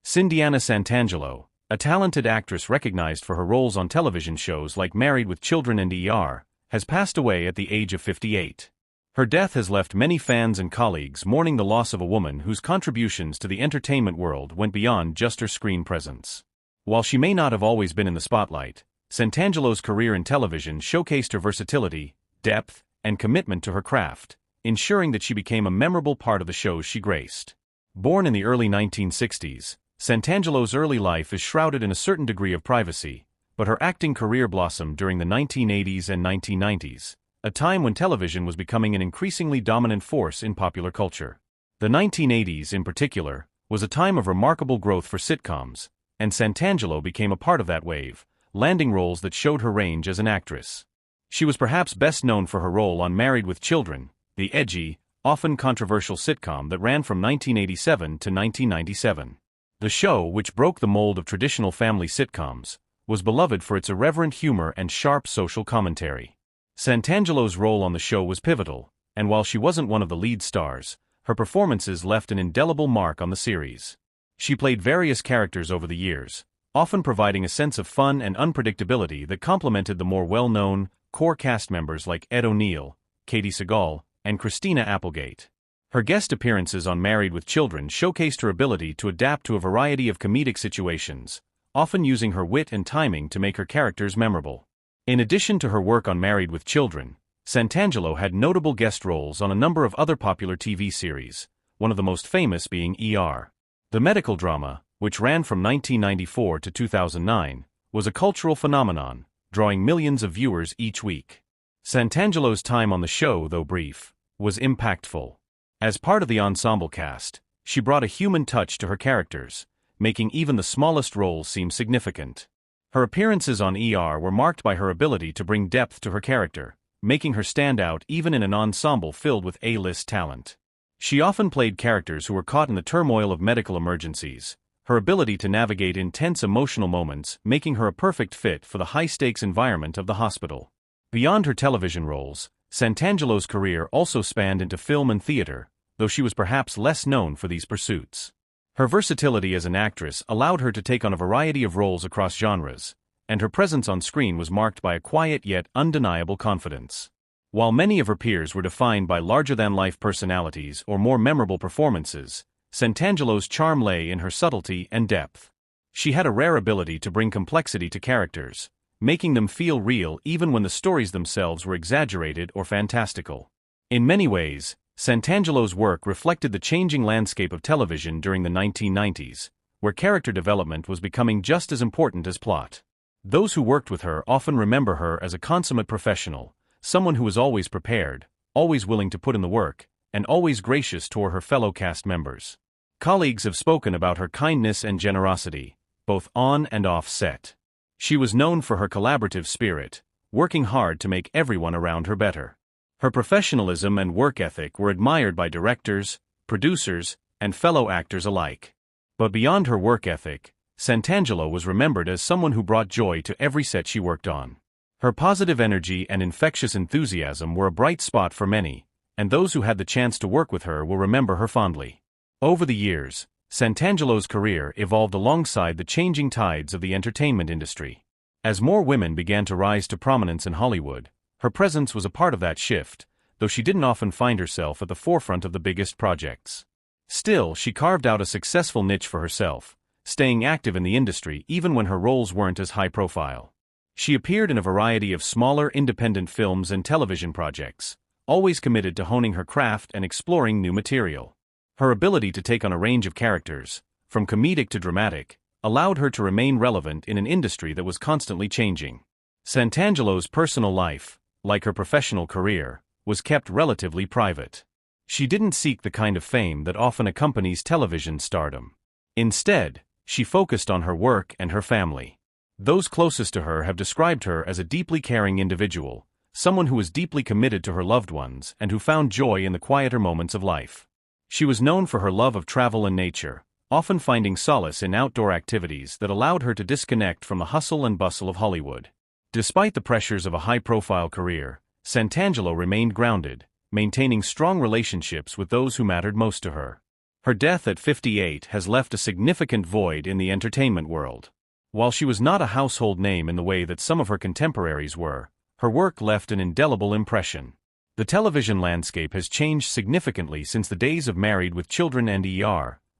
Cindyana Santangelo, a talented actress recognized for her roles on television shows like Married with Children and ER, has passed away at the age of 58. Her death has left many fans and colleagues mourning the loss of a woman whose contributions to the entertainment world went beyond just her screen presence. While she may not have always been in the spotlight, Santangelo's career in television showcased her versatility, depth, and commitment to her craft, ensuring that she became a memorable part of the shows she graced. Born in the early 1960s, Santangelo's early life is shrouded in a certain degree of privacy, but her acting career blossomed during the 1980s and 1990s, a time when television was becoming an increasingly dominant force in popular culture. The 1980s, in particular, was a time of remarkable growth for sitcoms, and Santangelo became a part of that wave, landing roles that showed her range as an actress. She was perhaps best known for her role on Married with Children, the edgy, often controversial sitcom that ran from 1987 to 1997. The show, which broke the mold of traditional family sitcoms, was beloved for its irreverent humor and sharp social commentary. Santangelo's role on the show was pivotal, and while she wasn't one of the lead stars, her performances left an indelible mark on the series. She played various characters over the years, often providing a sense of fun and unpredictability that complemented the more well-known, core cast members like Ed O'Neill, Katie Sagal, and Christina Applegate. Her guest appearances on Married with Children showcased her ability to adapt to a variety of comedic situations, often using her wit and timing to make her characters memorable. In addition to her work on Married with Children, Santangelo had notable guest roles on a number of other popular TV series, one of the most famous being ER. The medical drama, which ran from 1994 to 2009, was a cultural phenomenon, drawing millions of viewers each week. Santangelo's time on the show, though brief, was impactful. As part of the ensemble cast, she brought a human touch to her characters, making even the smallest roles seem significant. Her appearances on ER were marked by her ability to bring depth to her character, making her stand out even in an ensemble filled with A-list talent. She often played characters who were caught in the turmoil of medical emergencies, her ability to navigate intense emotional moments making her a perfect fit for the high-stakes environment of the hospital. Beyond her television roles, Santangelo's career also spanned into film and theater, though she was perhaps less known for these pursuits. Her versatility as an actress allowed her to take on a variety of roles across genres, and her presence on screen was marked by a quiet yet undeniable confidence. While many of her peers were defined by larger-than-life personalities or more memorable performances, Santangelo's charm lay in her subtlety and depth. She had a rare ability to bring complexity to characters, making them feel real even when the stories themselves were exaggerated or fantastical. In many ways, Santangelo's work reflected the changing landscape of television during the 1990s, where character development was becoming just as important as plot. Those who worked with her often remember her as a consummate professional, someone who was always prepared, always willing to put in the work, and always gracious toward her fellow cast members. Colleagues have spoken about her kindness and generosity, both on and off set. She was known for her collaborative spirit, working hard to make everyone around her better. Her professionalism and work ethic were admired by directors, producers, and fellow actors alike. But beyond her work ethic, Santangelo was remembered as someone who brought joy to every set she worked on. Her positive energy and infectious enthusiasm were a bright spot for many, and those who had the chance to work with her will remember her fondly. Over the years, Santangelo's career evolved alongside the changing tides of the entertainment industry. As more women began to rise to prominence in Hollywood, her presence was a part of that shift, though she didn't often find herself at the forefront of the biggest projects. Still, she carved out a successful niche for herself, staying active in the industry even when her roles weren't as high-profile. She appeared in a variety of smaller independent films and television projects, always committed to honing her craft and exploring new material. Her ability to take on a range of characters, from comedic to dramatic, allowed her to remain relevant in an industry that was constantly changing. Santangelo's personal life, like her professional career, was kept relatively private. She didn't seek the kind of fame that often accompanies television stardom. Instead, she focused on her work and her family. Those closest to her have described her as a deeply caring individual, someone who was deeply committed to her loved ones and who found joy in the quieter moments of life. She was known for her love of travel and nature, often finding solace in outdoor activities that allowed her to disconnect from the hustle and bustle of Hollywood. Despite the pressures of a high-profile career, Santangelo remained grounded, maintaining strong relationships with those who mattered most to her. Her death at 58 has left a significant void in the entertainment world. While she was not a household name in the way that some of her contemporaries were, her work left an indelible impression. The television landscape has changed significantly since the days of Married with Children and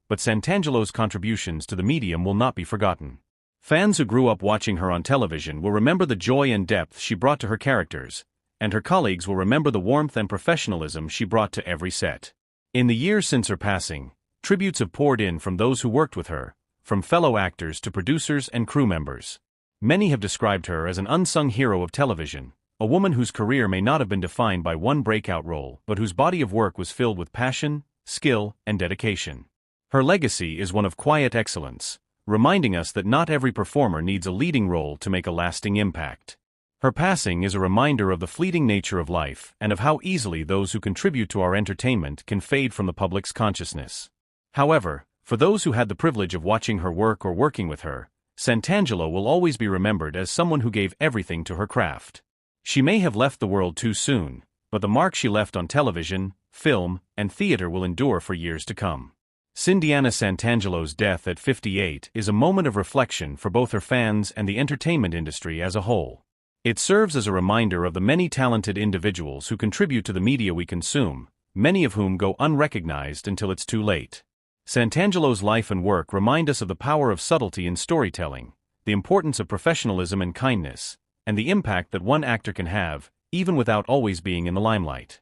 but Santangelo's contributions to the medium will not be forgotten. Fans who grew up watching her on television will remember the joy and depth she brought to her characters, and her colleagues will remember the warmth and professionalism she brought to every set. In the years since her passing, tributes have poured in from those who worked with her, from fellow actors to producers and crew members. Many have described her as an unsung hero of television, a woman whose career may not have been defined by one breakout role, but whose body of work was filled with passion, skill, and dedication. Her legacy is one of quiet excellence, reminding us that not every performer needs a leading role to make a lasting impact. Her passing is a reminder of the fleeting nature of life and of how easily those who contribute to our entertainment can fade from the public's consciousness. However, for those who had the privilege of watching her work or working with her, Santangelo will always be remembered as someone who gave everything to her craft. She may have left the world too soon, but the mark she left on television, film, and theater will endure for years to come. Cindyana Santangelo's death at 58 is a moment of reflection for both her fans and the entertainment industry as a whole. It serves as a reminder of the many talented individuals who contribute to the media we consume, many of whom go unrecognized until it's too late. Santangelo's life and work remind us of the power of subtlety in storytelling, the importance of professionalism and kindness, and the impact that one actor can have, even without always being in the limelight.